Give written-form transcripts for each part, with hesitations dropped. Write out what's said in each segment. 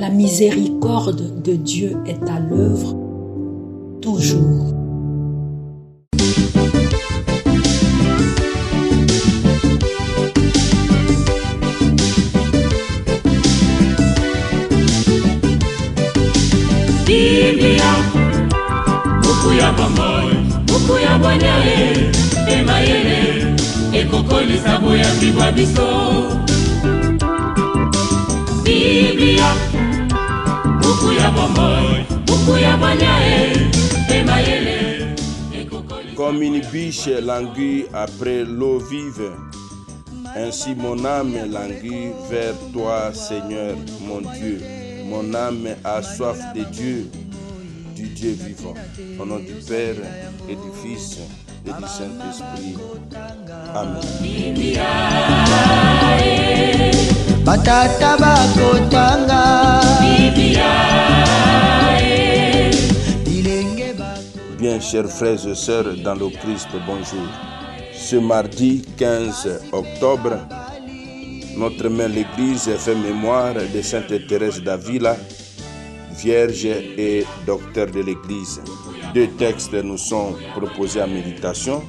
La miséricorde de Dieu est à l'œuvre toujours. Biblia, buku ya bomoi, buku ya bwanyae, emayele, ekokoli sabo ya bibwa biso. Biblia, buku ya bomoi, buku ya bwanyae, emayele, ekokoli. Comme une biche languit après l'eau vive, ainsi mon âme languit vers toi, Seigneur, mon Dieu. Mon âme a soif de Dieu, du Dieu vivant. Au nom du Père et du Fils et du Saint-Esprit. Amen. Batata bakotanga. Bien, chers frères et sœurs dans le Christ, bonjour. Ce mardi 15 octobre, notre mère l'Église fait mémoire de Sainte Thérèse d'Avila, vierge et docteur de l'Église. Deux textes nous sont proposés à méditation.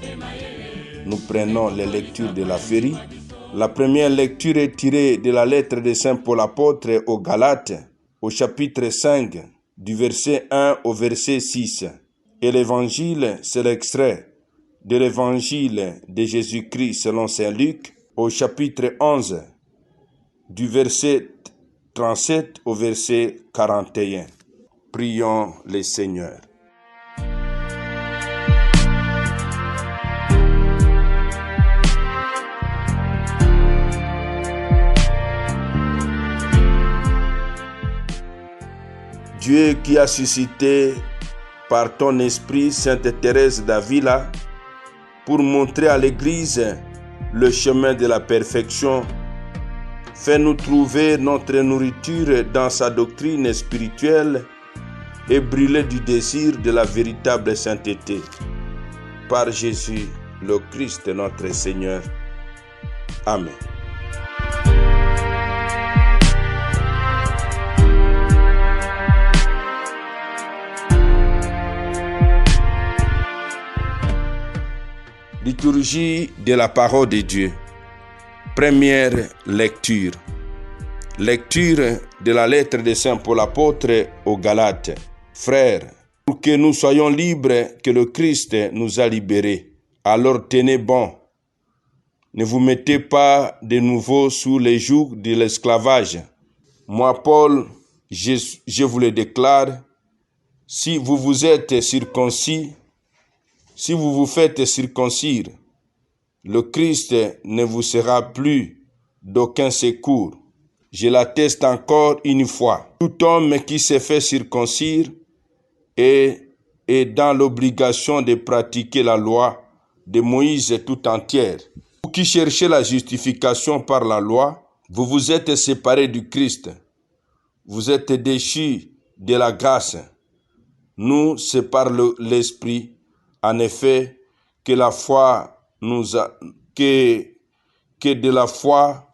Nous prenons les lectures de la Férie. La première lecture est tirée de la lettre de Saint Paul apôtre aux Galates, au chapitre 5, du verset 1 au verset 6. Et l'évangile, c'est l'extrait de l'évangile de Jésus-Christ selon Saint Luc, au chapitre 11, du verset 37 au verset 41. Prions le Seigneur. Dieu qui a suscité par ton esprit Sainte Thérèse d'Avila pour montrer à l'Église le chemin de la perfection, fais-nous trouver notre nourriture dans sa doctrine spirituelle et brûler du désir de la véritable sainteté. Par Jésus, le Christ notre Seigneur. Amen. Liturgie de la parole de Dieu. Première lecture. Lecture de la lettre de Saint Paul apôtre aux Galates. Frères, pour que nous soyons libres, que le Christ nous a libérés. Alors tenez bon. Ne vous mettez pas de nouveau sous les jougs de l'esclavage. Moi, Paul, je vous le déclare, si vous vous êtes circoncis, si vous vous faites circoncire, le Christ ne vous sera plus d'aucun secours. Je l'atteste encore une fois. Tout homme qui se fait circoncire est dans l'obligation de pratiquer la loi de Moïse tout entière. Vous qui cherchez la justification par la loi, vous vous êtes séparés du Christ. Vous êtes déchus de la grâce. Nous, c'est par l'Esprit, en effet, que de la foi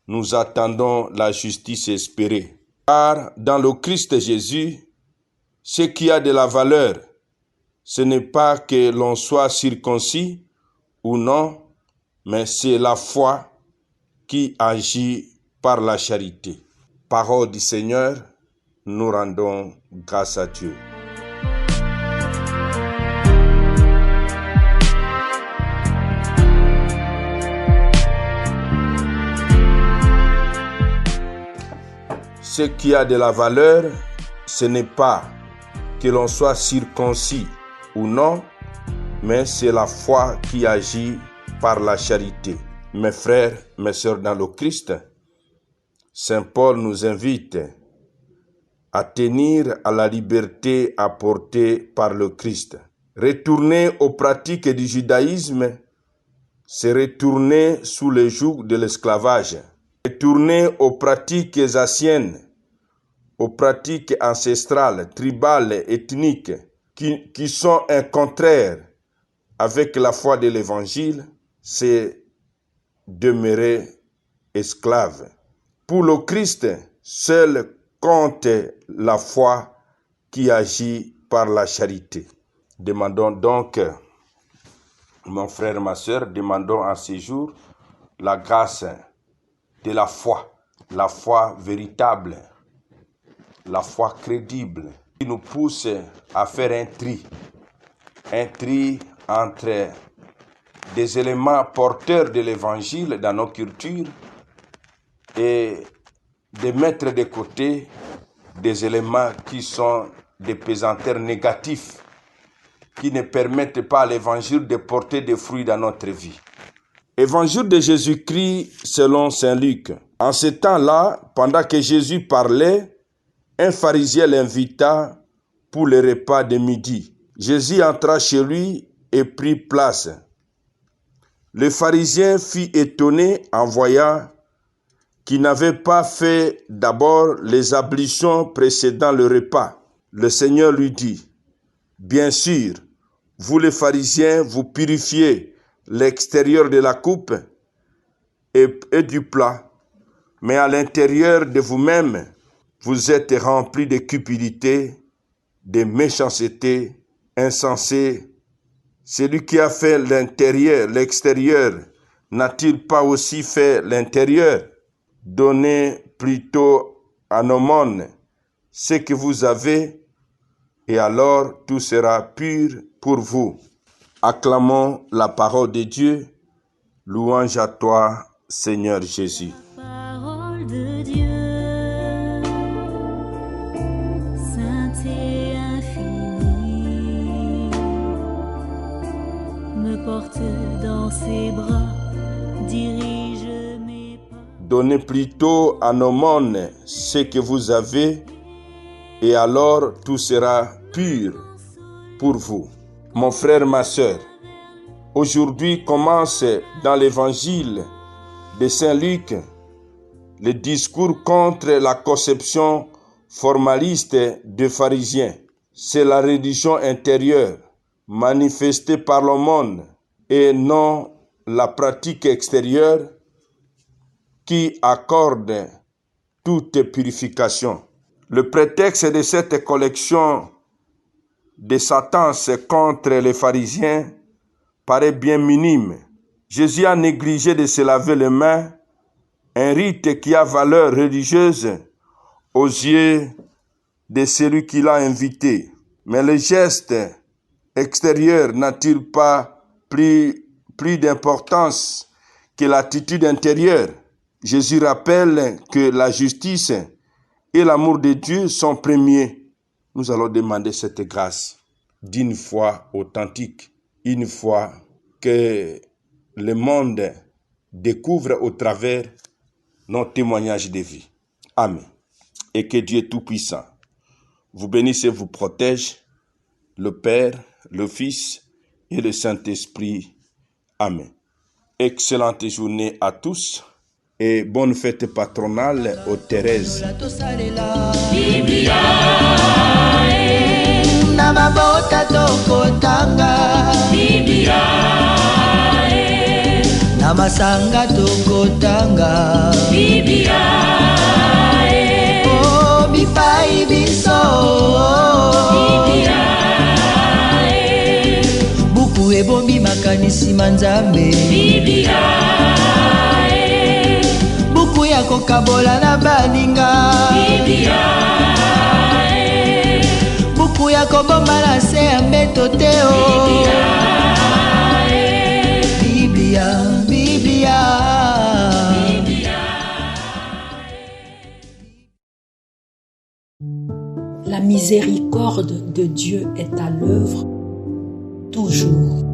nous attendons la justice espérée. Car dans le Christ Jésus, ce qui a de la valeur, ce n'est pas que l'on soit circoncis ou non, mais c'est la foi qui agit par la charité. Parole du Seigneur, nous rendons grâce à Dieu. Ce qui a de la valeur, ce n'est pas que l'on soit circoncis ou non, mais c'est la foi qui agit par la charité. Mes frères, mes sœurs dans le Christ, Saint Paul nous invite à tenir à la liberté apportée par le Christ. Retourner aux pratiques du judaïsme, c'est retourner sous le joug de l'esclavage. Retourner aux pratiques anciennes, aux pratiques ancestrales, tribales, ethniques, qui sont un contraire avec la foi de l'Évangile, c'est demeurer esclave. Pour le Christ, seule contre la foi qui agit par la charité. Demandons donc, mon frère, ma sœur, demandons en ces jours la grâce de la foi véritable, la foi crédible, qui nous pousse à faire un tri entre des éléments porteurs de l'évangile dans nos cultures et de mettre de côté des éléments qui sont des pesanteurs négatifs, qui ne permettent pas à l'évangile de porter des fruits dans notre vie. Évangile de Jésus-Christ selon saint Luc. En ce temps-là, pendant que Jésus parlait, un pharisien l'invita pour le repas de midi. Jésus entra chez lui et prit place. Le pharisien fut étonné en voyant qu'il n'avait pas fait d'abord les ablutions précédant le repas. Le Seigneur lui dit, « Bien sûr, vous les pharisiens, vous purifiez l'extérieur de la coupe et du plat, mais à l'intérieur de vous-même, vous êtes remplis de cupidité, de méchanceté, insensé. Celui qui a fait l'extérieur, n'a-t-il pas aussi fait l'intérieur? Donnez plutôt à nos mondes ce que vous avez, et alors tout sera pur pour vous. » Acclamons la parole de Dieu. Louange à toi, Seigneur Jésus. Parole de Dieu, sainte et infinie, me porte dans ses bras, dirige mes pas. Donnez plutôt à nos mondes ce que vous avez, et alors tout sera pur pour vous. Mon frère, ma sœur, aujourd'hui commence dans l'évangile de saint Luc le discours contre la conception formaliste des pharisiens. C'est la religion intérieure manifestée par le monde et non la pratique extérieure qui accorde toute purification. Le prétexte de cette collection de sentences contre les pharisiens paraît bien minime. Jésus a négligé de se laver les mains, un rite qui a valeur religieuse aux yeux de celui qui l'a invité. Mais le geste extérieur n'a-t-il pas plus d'importance que l'attitude intérieure? Jésus rappelle que la justice et l'amour de Dieu sont premiers. Nous allons demander cette grâce d'une foi authentique, une foi que le monde découvre au travers nos témoignages de vie. Amen. Et que Dieu Tout-Puissant vous bénisse et vous protège, le Père, le Fils et le Saint-Esprit. Amen. Excellente journée à tous et bonne fête patronale aux Thérèse. Na mabota tokotanga Biblia, na masanga tokotanga Biblia, oh bipai biso Biblia, buku ebombi makanisi manzambe Biblia, buku ya kokabola na baninga Biblia, buku ya kobomba na se ya mbeto te o Biblia, Biblia. La miséricorde de Dieu est à l'œuvre toujours.